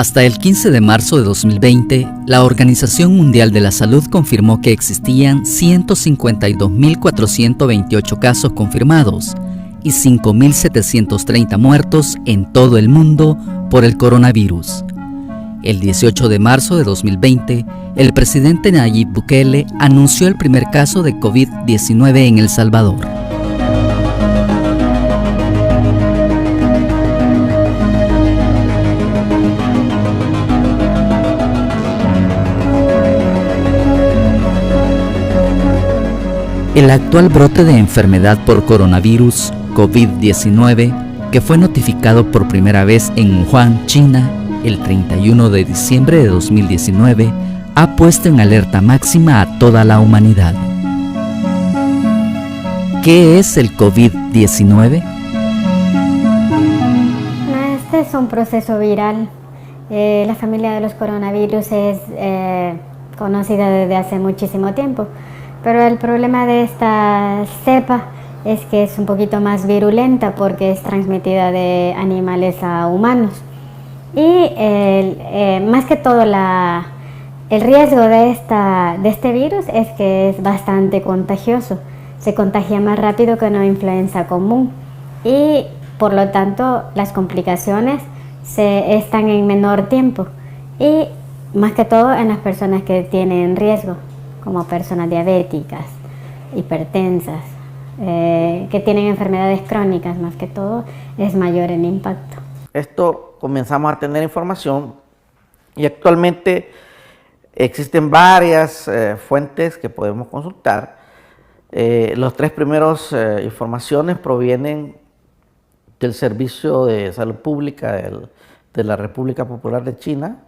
Hasta el 15 de marzo de 2020, la Organización Mundial de la Salud confirmó que existían 152.428 casos confirmados y 5.730 muertos en todo el mundo por el coronavirus. El 18 de marzo de 2020, el presidente Nayib Bukele anunció el primer caso de COVID-19 en El Salvador. El actual brote de enfermedad por coronavirus, COVID-19, que fue notificado por primera vez en Wuhan, China, el 31 de diciembre de 2019, ha puesto en alerta máxima a toda la humanidad. ¿Qué es el COVID-19? Este es un proceso viral. La familia de los coronavirus es conocida desde hace muchísimo tiempo. Pero el problema de esta cepa es que es un poquito más virulenta porque es transmitida de animales a humanos. Y más que todo el riesgo de este virus es que es bastante contagioso. Se contagia más rápido que una influenza común y por lo tanto las complicaciones están en menor tiempo y más que todo en las personas que tienen riesgo, como personas diabéticas, hipertensas, que tienen enfermedades crónicas, más que todo, es mayor el impacto. Esto comenzamos a tener información y actualmente existen varias fuentes que podemos consultar. Los tres primeros informaciones provienen del Servicio de Salud Pública de la República Popular de China,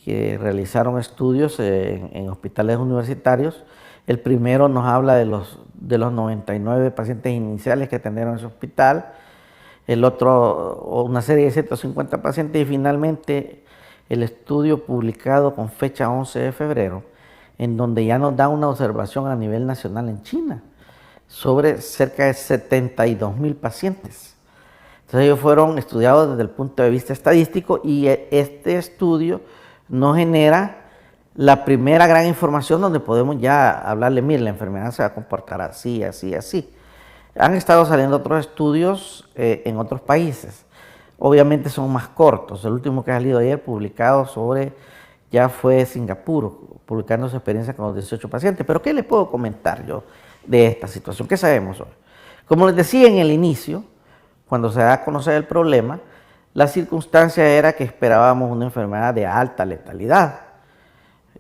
que realizaron estudios en hospitales universitarios. El primero nos habla de los 99 pacientes iniciales que atendieron ese hospital, el otro una serie de 150 pacientes y finalmente el estudio publicado con fecha 11 de febrero, en donde ya nos da una observación a nivel nacional en China sobre cerca de 72.000 pacientes. Entonces ellos fueron estudiados desde el punto de vista estadístico y este estudio nos genera la primera gran información donde podemos ya hablarle, mire, la enfermedad se va a comportar así, así, así. Han estado saliendo otros estudios en otros países. Obviamente son más cortos. El último que ha salido ayer publicado ya fue Singapur, publicando su experiencia con los 18 pacientes. Pero ¿qué les puedo comentar yo de esta situación? ¿Qué sabemos hoy? Como les decía en el inicio, cuando se da a conocer el problema, la circunstancia era que esperábamos una enfermedad de alta letalidad,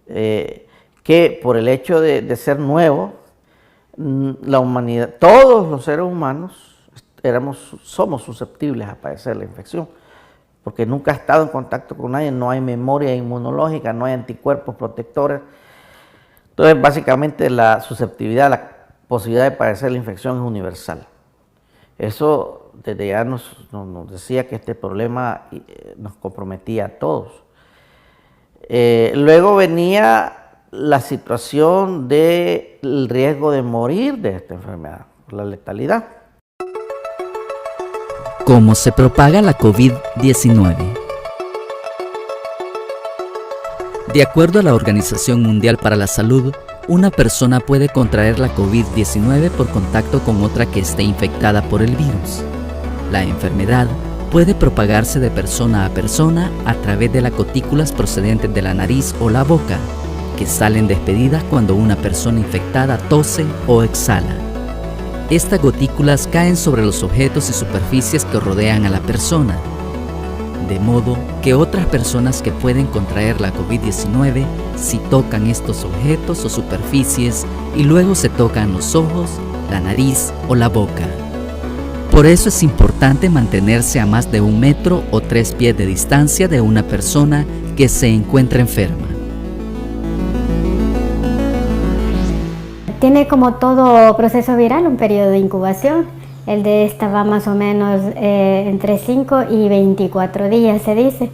que por el hecho de ser nuevo, la humanidad, todos los seres humanos somos susceptibles a padecer la infección, porque nunca ha estado en contacto con nadie, no hay memoria inmunológica, no hay anticuerpos protectores. Entonces, básicamente la susceptibilidad, la posibilidad de padecer la infección es universal. Eso desde ya nos decía que este problema nos comprometía a todos. Luego venía la situación del riesgo de morir de esta enfermedad, la letalidad. ¿Cómo se propaga la COVID-19? De acuerdo a la Organización Mundial para la Salud, una persona puede contraer la COVID-19 por contacto con otra que esté infectada por el virus. La enfermedad puede propagarse de persona a persona a través de las gotículas procedentes de la nariz o la boca, que salen despedidas cuando una persona infectada tose o exhala. Estas gotículas caen sobre los objetos y superficies que rodean a la persona, de modo que otras personas que pueden contraer la COVID-19 si tocan estos objetos o superficies y luego se tocan los ojos, la nariz o la boca. Por eso es importante mantenerse a más de 1 metro o 3 pies de distancia de una persona que se encuentra enferma. Tiene, como todo proceso viral, un periodo de incubación. El de esta va más o menos entre 5 y 24 días, se dice.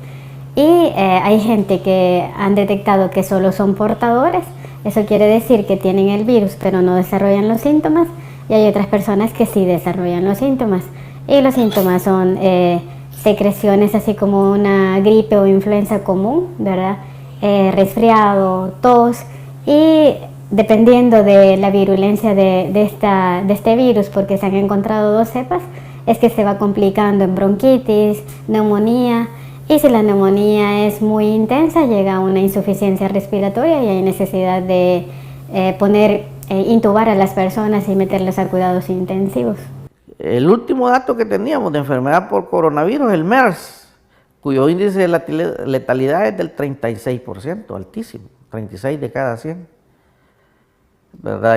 Y hay gente que han detectado que solo son portadores. Eso quiere decir que tienen el virus, pero no desarrollan los síntomas. Y hay otras personas que sí desarrollan los síntomas. Y los síntomas son secreciones así como una gripe o influenza común, ¿verdad? Resfriado, tos, y dependiendo de la virulencia de este virus, porque se han encontrado 2 cepas, es que se va complicando en bronquitis, neumonía, y si la neumonía es muy intensa, llega a una insuficiencia respiratoria y hay necesidad de intubar a las personas y meterlos a cuidados intensivos. El último dato que teníamos de enfermedad por coronavirus, el MERS, cuyo índice de letalidad es del 36%, altísimo, 36 de cada 100, ¿verdad?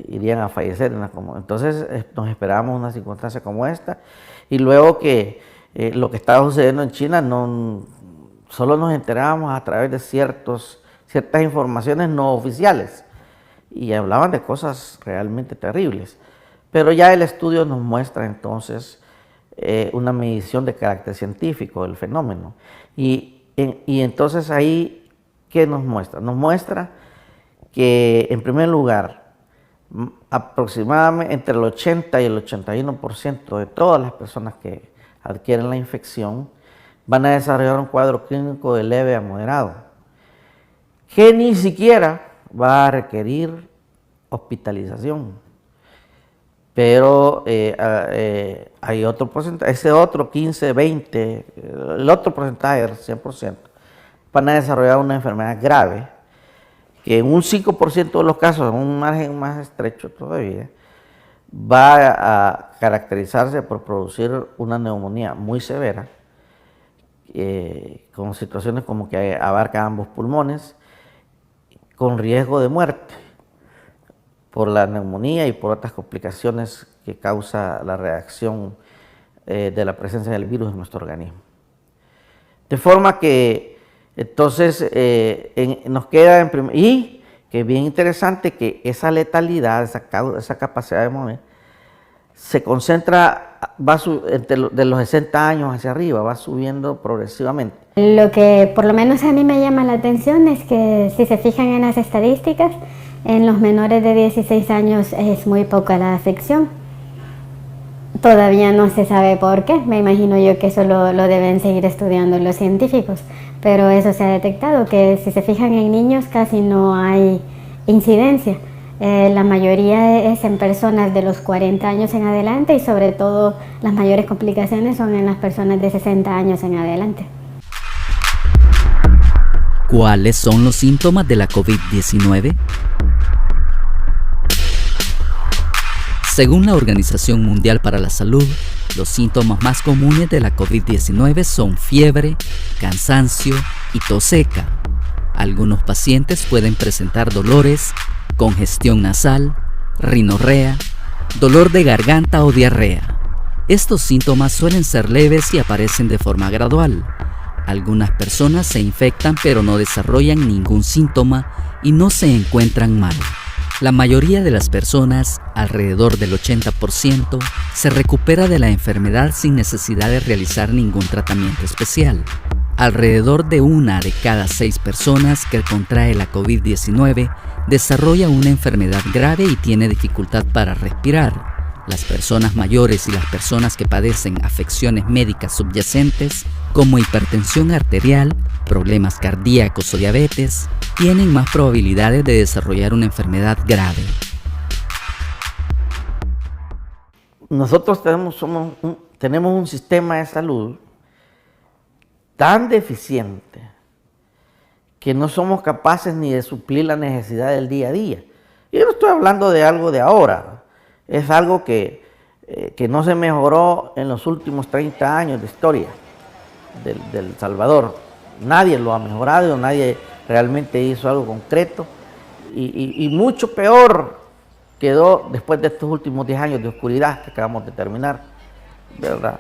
Irían a fallecer. Entonces nos esperábamos una circunstancia como esta, y luego que lo que estaba sucediendo en China, solo nos enterábamos a través de ciertas informaciones no oficiales, y hablaban de cosas realmente terribles. Pero ya el estudio nos muestra entonces una medición de carácter científico del fenómeno. Y entonces ahí, ¿qué nos muestra? Nos muestra que, en primer lugar, aproximadamente entre el 80 y el 81% de todas las personas que adquieren la infección van a desarrollar un cuadro clínico de leve a moderado, que ni siquiera va a requerir hospitalización. Pero hay otro porcentaje, ese otro 15, 20, el otro porcentaje del 100%, van a desarrollar una enfermedad grave, que en un 5% de los casos, en un margen más estrecho todavía, va a caracterizarse por producir una neumonía muy severa, con situaciones como que abarca ambos pulmones, con riesgo de muerte por la neumonía y por otras complicaciones que causa la reacción de la presencia del virus en nuestro organismo. De forma que entonces nos queda y que es bien interesante que esa letalidad, esa capacidad de morir, se concentra, de los 60 años hacia arriba, va subiendo progresivamente. Lo que por lo menos a mí me llama la atención es que, si se fijan en las estadísticas, en los menores de 16 años es muy poca la afección. Todavía no se sabe por qué, me imagino yo que eso lo deben seguir estudiando los científicos, pero eso se ha detectado, que si se fijan en niños casi no hay incidencia. La mayoría es en personas de los 40 años en adelante, y sobre todo las mayores complicaciones son en las personas de 60 años en adelante. ¿Cuáles son los síntomas de la COVID-19? Según la Organización Mundial para la Salud, los síntomas más comunes de la COVID-19 son fiebre, cansancio y tos seca. Algunos pacientes pueden presentar dolores, congestión nasal, rinorrea, dolor de garganta o diarrea. Estos síntomas suelen ser leves y aparecen de forma gradual. Algunas personas se infectan pero no desarrollan ningún síntoma y no se encuentran mal. La mayoría de las personas, alrededor del 80%, se recupera de la enfermedad sin necesidad de realizar ningún tratamiento especial. Alrededor de 1 de cada 6 personas que contrae la COVID-19 desarrolla una enfermedad grave y tiene dificultad para respirar. Las personas mayores y las personas que padecen afecciones médicas subyacentes, como hipertensión arterial, problemas cardíacos o diabetes, tienen más probabilidades de desarrollar una enfermedad grave. Nosotros tenemos un sistema de salud tan deficiente que no somos capaces ni de suplir la necesidad del día a día. Yo no estoy hablando de algo de ahora, es algo que no se mejoró en los últimos 30 años de historia del Salvador. Nadie lo ha mejorado, nadie realmente hizo algo concreto, y mucho peor quedó después de estos últimos 10 años de oscuridad que acabamos de terminar, ¿verdad?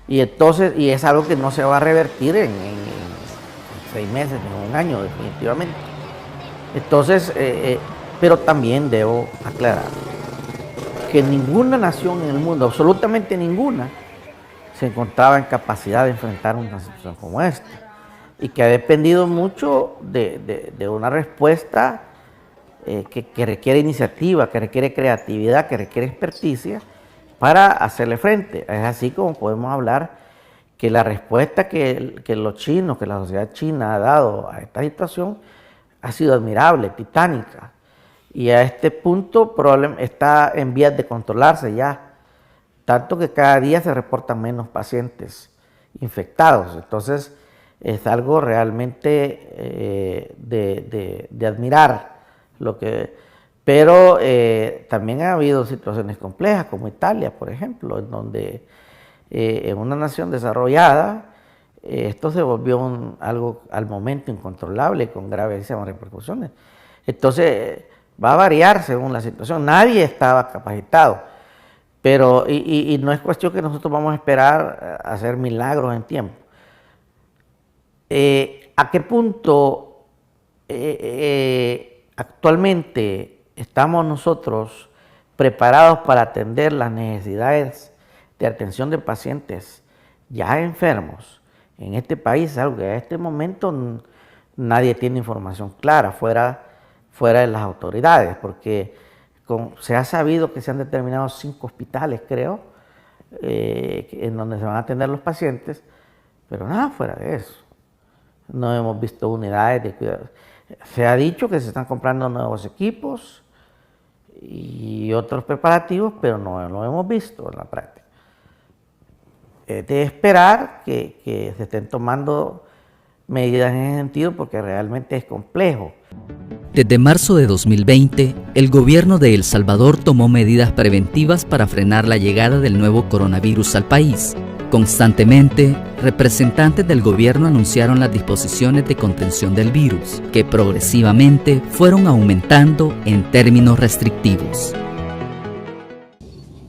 Y entonces, es algo que no se va a revertir en 6 meses, en un año, definitivamente. Entonces, pero también debo aclarar que ninguna nación en el mundo, absolutamente ninguna, se encontraba en capacidad de enfrentar una situación como esta, y que ha dependido mucho de una respuesta que requiere iniciativa, que requiere creatividad, que requiere experticia para hacerle frente. Es así como podemos hablar que la respuesta que los chinos, que la sociedad china ha dado a esta situación ha sido admirable, titánica. Y a este punto está en vías de controlarse ya, tanto que cada día se reportan menos pacientes infectados. Entonces es algo realmente de admirar. Pero también ha habido situaciones complejas, como Italia, por ejemplo, en donde en una nación desarrollada esto se volvió algo al momento incontrolable, con gravísimas repercusiones. Entonces va a variar según la situación. Nadie estaba capacitado, pero y no es cuestión que nosotros vamos a esperar a hacer milagros en tiempo. ¿A qué punto actualmente estamos nosotros preparados para atender las necesidades de atención de pacientes ya enfermos en este país? Es algo que a este momento nadie tiene información clara fuera de las autoridades, porque se ha sabido que se han determinado 5 hospitales, creo, en donde se van a atender los pacientes, pero nada fuera de eso. No hemos visto unidades de cuidado. Se ha dicho que se están comprando nuevos equipos y otros preparativos, pero no lo hemos visto en la práctica. Es de esperar que se estén tomando medidas en ese sentido, porque realmente es complejo. Desde marzo de 2020, el gobierno de El Salvador tomó medidas preventivas para frenar la llegada del nuevo coronavirus al país. Constantemente, representantes del gobierno anunciaron las disposiciones de contención del virus, que progresivamente fueron aumentando en términos restrictivos.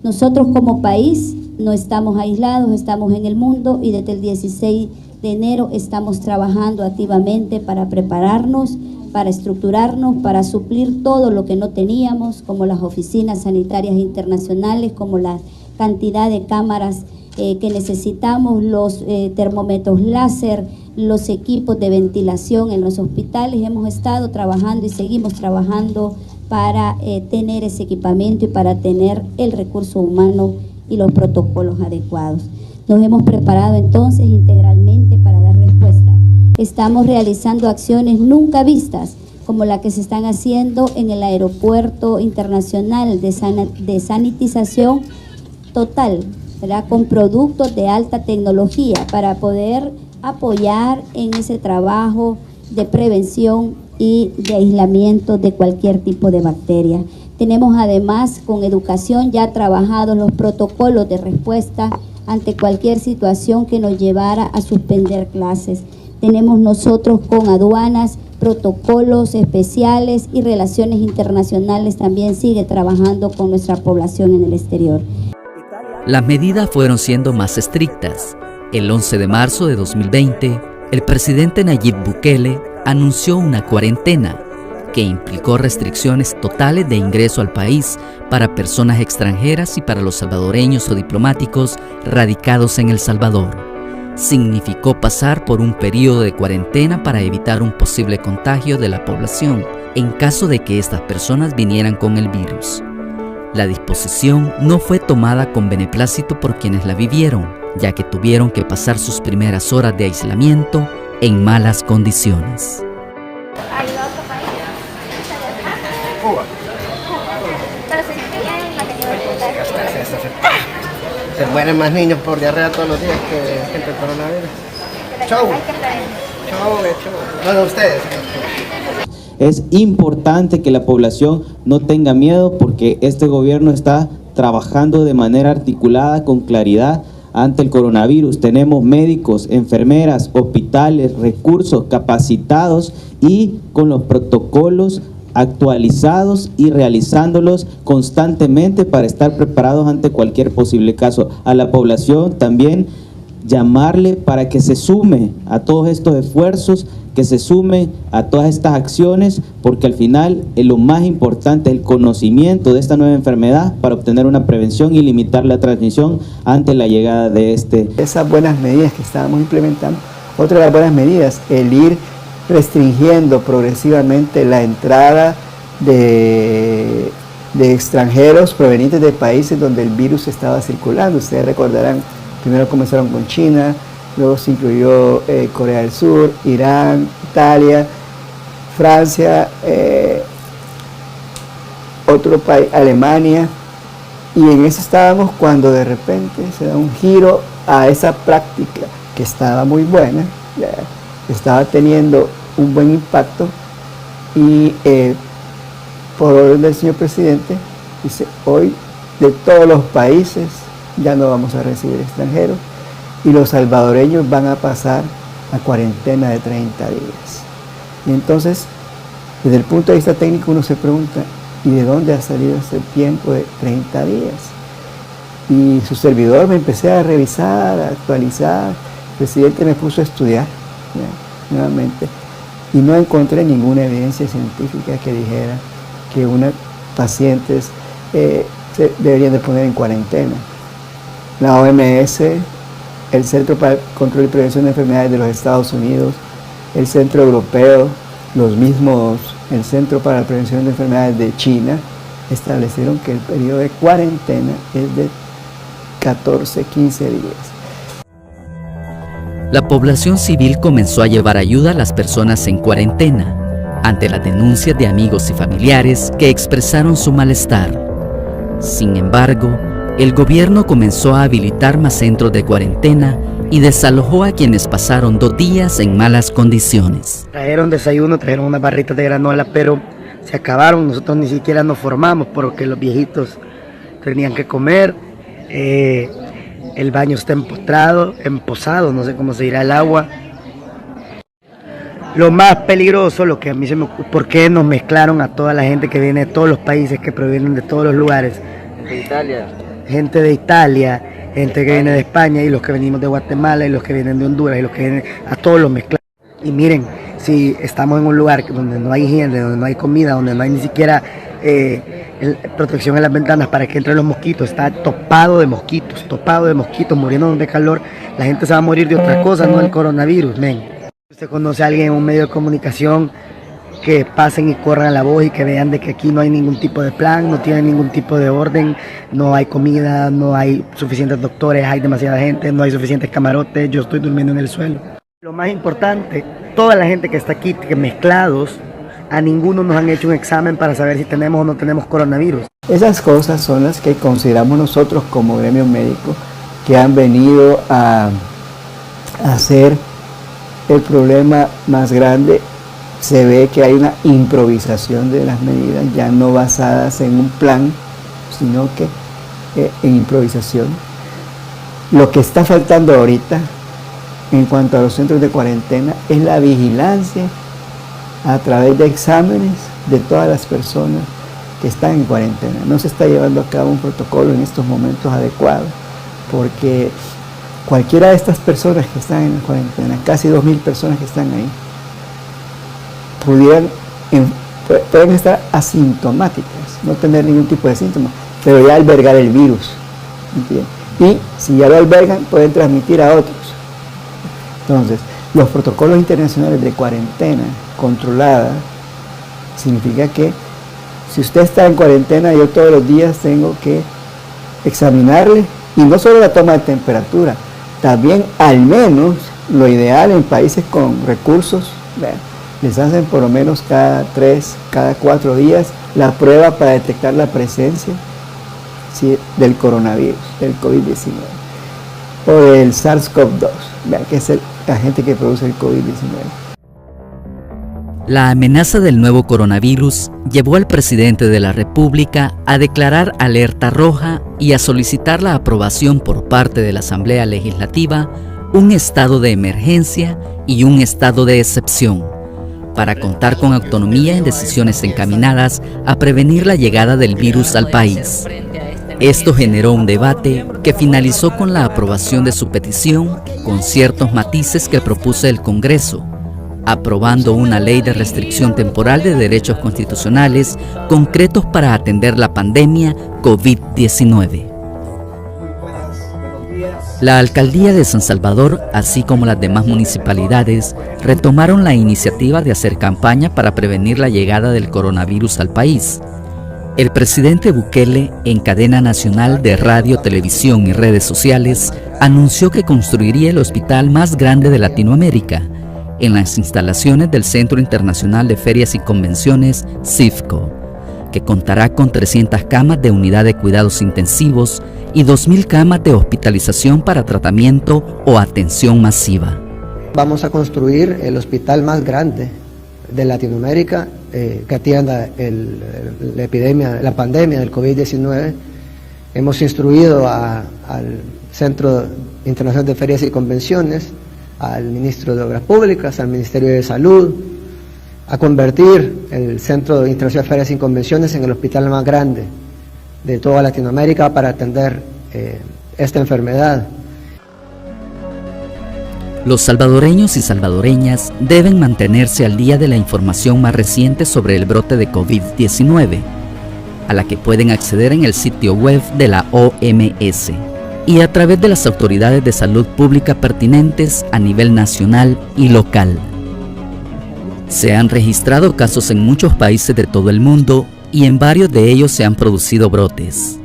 Nosotros como país no estamos aislados, estamos en el mundo y desde el 16 de enero estamos trabajando activamente para prepararnos, para estructurarnos, para suplir todo lo que no teníamos, como las oficinas sanitarias internacionales, como la cantidad de cámaras que necesitamos, los termómetros láser, los equipos de ventilación en los hospitales. Hemos estado trabajando y seguimos trabajando para tener ese equipamiento y para tener el recurso humano y los protocolos adecuados. Nos hemos preparado entonces integralmente para dar respuesta. Estamos realizando acciones nunca vistas, como la que se están haciendo en el aeropuerto internacional de sanitización total, ¿verdad?, con productos de alta tecnología para poder apoyar en ese trabajo de prevención y de aislamiento de cualquier tipo de bacteria. Tenemos además con educación ya trabajados los protocolos de respuesta ante cualquier situación que nos llevara a suspender clases. Tenemos nosotros con aduanas protocolos especiales y relaciones internacionales también sigue trabajando con nuestra población en el exterior. Las medidas fueron siendo más estrictas. El 11 de marzo de 2020, el presidente Nayib Bukele anunció una cuarentena que implicó restricciones totales de ingreso al país para personas extranjeras y para los salvadoreños o diplomáticos radicados en El Salvador. Significó pasar por un periodo de cuarentena para evitar un posible contagio de la población en caso de que estas personas vinieran con el virus. La disposición no fue tomada con beneplácito por quienes la vivieron, ya que tuvieron que pasar sus primeras horas de aislamiento en malas condiciones. Se mueren más niños por diarrea todos los días que gente con coronavirus. Chau. Chau. Bueno, ustedes. Es importante que la población no tenga miedo porque este gobierno está trabajando de manera articulada, con claridad, ante el coronavirus. Tenemos médicos, enfermeras, hospitales, recursos capacitados y con los protocolos actualizados y realizándolos constantemente para estar preparados ante cualquier posible caso. A la población también llamarle para que se sume a todos estos esfuerzos, que se sume a todas estas acciones, porque al final lo más importante es el conocimiento de esta nueva enfermedad para obtener una prevención y limitar la transmisión ante la llegada de Esas buenas medidas que estábamos implementando, otra de las buenas medidas, el ir restringiendo progresivamente la entrada de extranjeros provenientes de países donde el virus estaba circulando. Ustedes recordarán, primero comenzaron con China, luego se incluyó Corea del Sur, Irán, Italia, Francia, otro país, Alemania, y en eso estábamos cuando de repente se da un giro a esa práctica que estaba muy buena, estaba teniendo un buen impacto, y por orden del señor presidente dice: hoy de todos los países ya no vamos a recibir extranjeros y los salvadoreños van a pasar a cuarentena de 30 días. Y entonces, desde el punto de vista técnico, uno se pregunta: ¿y de dónde ha salido ese tiempo de 30 días? Y su servidor me empecé a revisar, a actualizar. El presidente me puso a estudiar nuevamente y no encontré ninguna evidencia científica que dijera que unos pacientes se deberían de poner en cuarentena. La OMS, el Centro para el Control y Prevención de Enfermedades de los Estados Unidos, el Centro Europeo, los mismos, el Centro para la Prevención de Enfermedades de China, establecieron que el periodo de cuarentena es de 14-15 días. La población civil comenzó a llevar ayuda a las personas en cuarentena, ante las denuncias de amigos y familiares que expresaron su malestar. Sin embargo, el gobierno comenzó a habilitar más centros de cuarentena y desalojó a quienes pasaron 2 días en malas condiciones. Trajeron desayuno, trajeron unas barritas de granola, pero se acabaron. Nosotros ni siquiera nos formamos porque los viejitos tenían que comer. El baño está emposado, no sé cómo se dirá el agua. Lo más peligroso, lo que a mí se me ocurre, ¿por qué nos mezclaron a toda la gente que viene de todos los países, que provienen de todos los lugares? De Italia. Gente de Italia, gente que viene de España, y los que venimos de Guatemala, y los que vienen de Honduras, y los que vienen, a todos los mezclados. Y miren, si estamos en un lugar donde no hay higiene, donde no hay comida, donde no hay ni siquiera protección en las ventanas para que entren los mosquitos, está topado de mosquitos, muriendo de calor, la gente se va a morir de otra cosa, no del coronavirus, men. Usted conoce a alguien en un medio de comunicación, que pasen y corran la voz y que vean de que aquí no hay ningún tipo de plan, no tienen ningún tipo de orden, no hay comida, no hay suficientes doctores, hay demasiada gente, no hay suficientes camarotes, yo estoy durmiendo en el suelo. Lo más importante, toda la gente que está aquí, que mezclados, a ninguno nos han hecho un examen para saber si tenemos o no tenemos coronavirus. Esas cosas son las que consideramos nosotros como gremio médico, que han venido a hacer el problema más grande. Se ve que hay una improvisación de las medidas, ya no basadas en un plan, sino que en improvisación. Lo que está faltando ahorita, en cuanto a los centros de cuarentena, es la vigilancia a través de exámenes de todas las personas que están en cuarentena. No se está llevando a cabo un protocolo en estos momentos adecuado, porque cualquiera de estas personas que están en cuarentena, casi 2.000 personas que están ahí, pueden estar asintomáticas, no tener ningún tipo de síntomas, pero ya albergar el virus, ¿entiendes? Y si ya lo albergan, pueden transmitir a otros. Entonces, los protocolos internacionales de cuarentena controlada significa que si usted está en cuarentena, yo todos los días tengo que examinarle, y no solo la toma de temperatura, también al menos lo ideal en países con recursos, les hacen por lo menos cada 3, cada 4 días la prueba para detectar la presencia del coronavirus, del COVID-19 o del SARS-CoV-2, que es el agente que produce el COVID-19. La amenaza del nuevo coronavirus llevó al presidente de la República a declarar alerta roja y a solicitar la aprobación por parte de la Asamblea Legislativa un estado de emergencia y un estado de excepción, para contar con autonomía en decisiones encaminadas a prevenir la llegada del virus al país. Esto generó un debate que finalizó con la aprobación de su petición, con ciertos matices que propuso el Congreso, aprobando una ley de restricción temporal de derechos constitucionales concretos para atender la pandemia COVID-19. La Alcaldía de San Salvador, así como las demás municipalidades, retomaron la iniciativa de hacer campaña para prevenir la llegada del coronavirus al país. El presidente Bukele, en cadena nacional de radio, televisión y redes sociales, anunció que construiría el hospital más grande de Latinoamérica en las instalaciones del Centro Internacional de Ferias y Convenciones, CIFCO, que contará con 300 camas de unidad de cuidados intensivos y 2.000 camas de hospitalización para tratamiento o atención masiva. Vamos a construir el hospital más grande de Latinoamérica que atienda la pandemia del COVID-19. Hemos instruido al Centro Internacional de Ferias y Convenciones, al Ministro de Obras Públicas, al Ministerio de Salud, a convertir el Centro Internacional de Ferias y Convenciones en el hospital más grande de toda Latinoamérica para atender esta enfermedad. Los salvadoreños y salvadoreñas deben mantenerse al día de la información más reciente sobre el brote de COVID-19, a la que pueden acceder en el sitio web de la OMS y a través de las autoridades de salud pública pertinentes a nivel nacional y local. Se han registrado casos en muchos países de todo el mundo y en varios de ellos se han producido brotes.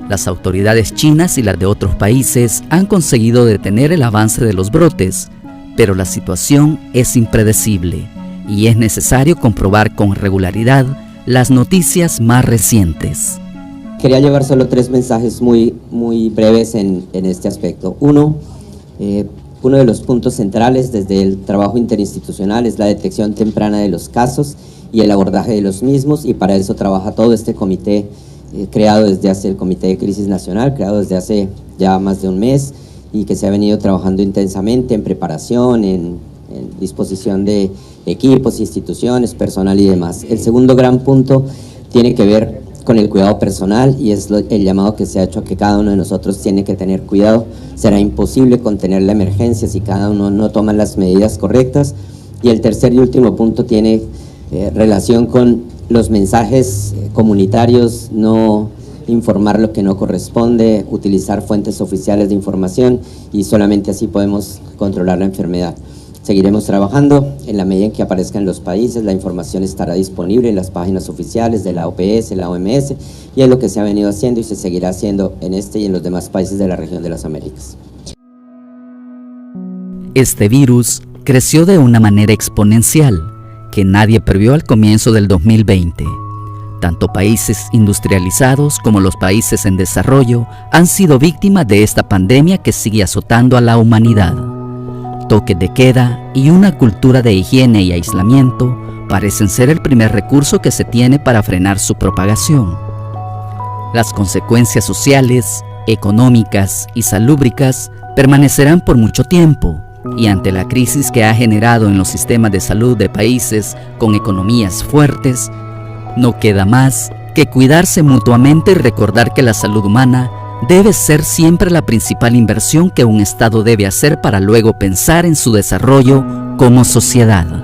Las autoridades chinas y las de otros países han conseguido detener el avance de los brotes, pero la situación es impredecible y es necesario comprobar con regularidad las noticias más recientes. Quería llevar solo 3 mensajes muy breves en este aspecto. Uno de los puntos centrales desde el trabajo interinstitucional es la detección temprana de los casos y el abordaje de los mismos, y para eso trabaja todo este comité creado desde hace el Comité de Crisis Nacional, creado desde hace ya más de un mes, y que se ha venido trabajando intensamente en preparación, en disposición de equipos, instituciones, personal y demás. El segundo gran punto tiene que ver con el cuidado personal, y es el llamado que se ha hecho a que cada uno de nosotros tiene que tener cuidado. Será imposible contener la emergencia si cada uno no toma las medidas correctas. Y el tercer y último punto tiene relación con los mensajes comunitarios, no informar lo que no corresponde, utilizar fuentes oficiales de información, y solamente así podemos controlar la enfermedad. Seguiremos trabajando en la medida en que aparezca en los países. La información estará disponible en las páginas oficiales de la OPS, la OMS, y es lo que se ha venido haciendo y se seguirá haciendo en este y en los demás países de la región de las Américas. Este virus creció de una manera exponencial que nadie previó al comienzo del 2020. Tanto países industrializados como los países en desarrollo han sido víctimas de esta pandemia que sigue azotando a la humanidad. Toques de queda y una cultura de higiene y aislamiento parecen ser el primer recurso que se tiene para frenar su propagación. Las consecuencias sociales, económicas y salúbricas permanecerán por mucho tiempo, y ante la crisis que ha generado en los sistemas de salud de países con economías fuertes, no queda más que cuidarse mutuamente y recordar que la salud humana debe ser siempre la principal inversión que un Estado debe hacer para luego pensar en su desarrollo como sociedad.